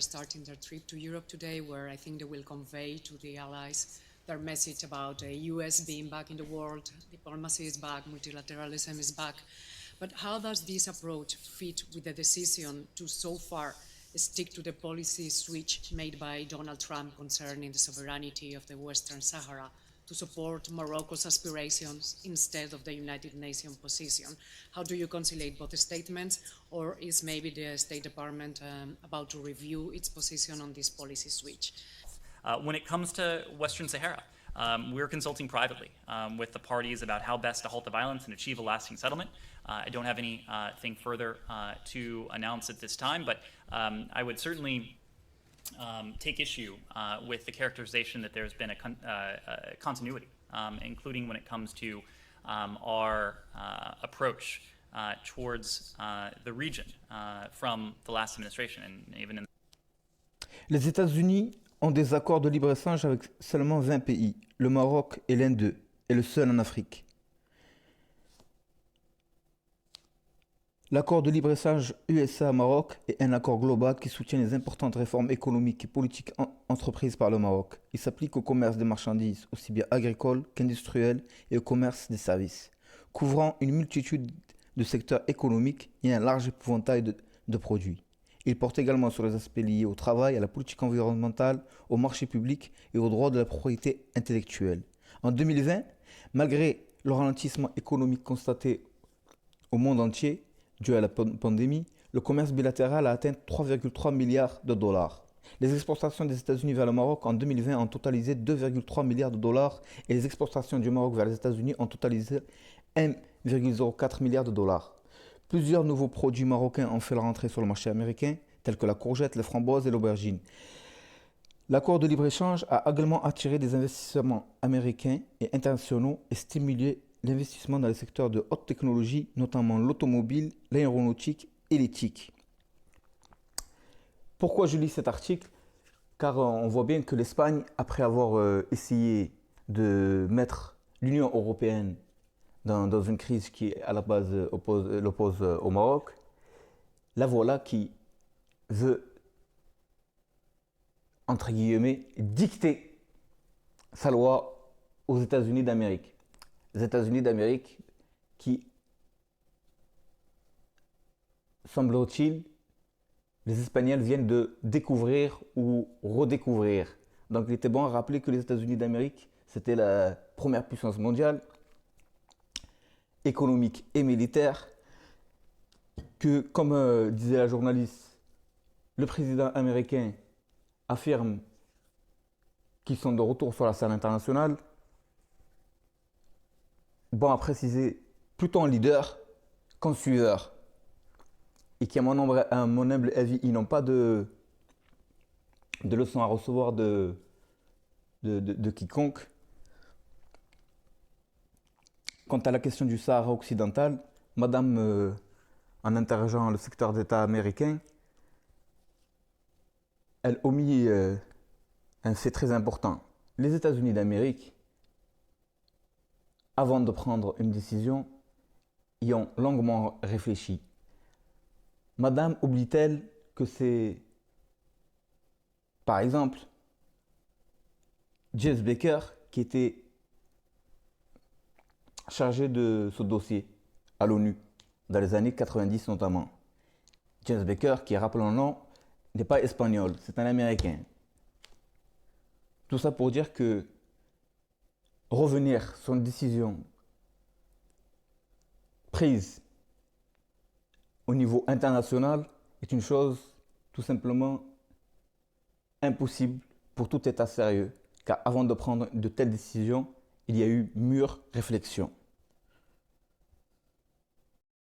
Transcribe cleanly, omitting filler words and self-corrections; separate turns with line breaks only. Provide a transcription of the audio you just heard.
starting their trip to Europe today, where I think they will convey to the allies their message about the US being back in the world, diplomacy is back, multilateralism is back. But how does this approach fit with the decision to so far stick to the policy switch made by Donald Trump concerning the sovereignty of the Western Sahara to support Morocco's aspirations instead of the United Nations position? How do you conciliate both statements, or is maybe the State Department about to review its position on this policy switch?
When it comes to Western Sahara, we're consulting privately with the parties about how best to halt the violence and achieve a lasting settlement. I don't have anything further to announce at this time, but I would certainly take issue with the characterization that there's been a continuity, including when it comes to our approach towards the region from the last administration and even in.
Les États-Unis ont des accords de libre-échange avec seulement 20 pays. Le Maroc est l'un d'eux, et le seul en Afrique. L'accord de libre-échange USA-Maroc est un accord global qui soutient les importantes réformes économiques et politiques entreprises par le Maroc. Il s'applique au commerce des marchandises, aussi bien agricoles qu'industriels, et au commerce des services, couvrant une multitude de secteurs économiques et un large épouvantail de produits. Il porte également sur les aspects liés au travail, à la politique environnementale, au marché public et aux droits de la propriété intellectuelle. En 2020, malgré le ralentissement économique constaté au monde entier, dû à la pandémie, le commerce bilatéral a atteint 3,3 milliards de dollars. Les exportations des États-Unis vers le Maroc en 2020 ont totalisé 2,3 milliards de dollars et les exportations du Maroc vers les États-Unis ont totalisé 1,04 milliard de dollars. Plusieurs nouveaux produits marocains ont fait leur entrée sur le marché américain, tels que la courgette, les framboises et l'aubergine. L'accord de libre-échange a également attiré des investissements américains et internationaux et stimulé l'investissement dans les secteurs de haute technologie, notamment l'automobile, l'aéronautique et l'éthique. Pourquoi je lis cet article? Car on voit bien que l'Espagne, après avoir essayé de mettre l'Union européenne dans une crise qui, à la base, l'oppose au Maroc, la voilà qui veut, entre guillemets, dicter sa loi aux États-Unis d'Amérique. Les États-Unis d'Amérique qui, semble-t-il, les Espagnols viennent de découvrir ou redécouvrir. Donc il était bon à rappeler que les États-Unis d'Amérique, c'était la première puissance mondiale, économique et militaire, que, comme disait la journaliste, le président américain affirme qu'ils sont de retour sur la scène internationale. Bon à préciser, plutôt un leader qu'un suiveur. Et qui, à mon humble avis, ils n'ont pas de leçons à recevoir de quiconque. Quant à la question du Sahara occidental, Madame, en interrogeant le secteur d'État américain, elle omit un fait très important. Les États-Unis d'Amérique, avant de prendre une décision, y ont longuement réfléchi. Madame oublie-t-elle que c'est, par exemple, James Baker qui était chargé de ce dossier à l'ONU, dans les années 90 notamment. James Baker, qui, rappelons-le, n'est pas espagnol, c'est un Américain. Tout ça pour dire que revenir sur une décision prise au niveau international est une chose tout simplement impossible pour tout État sérieux, car avant de prendre de telles décisions, il y a eu mûre réflexion.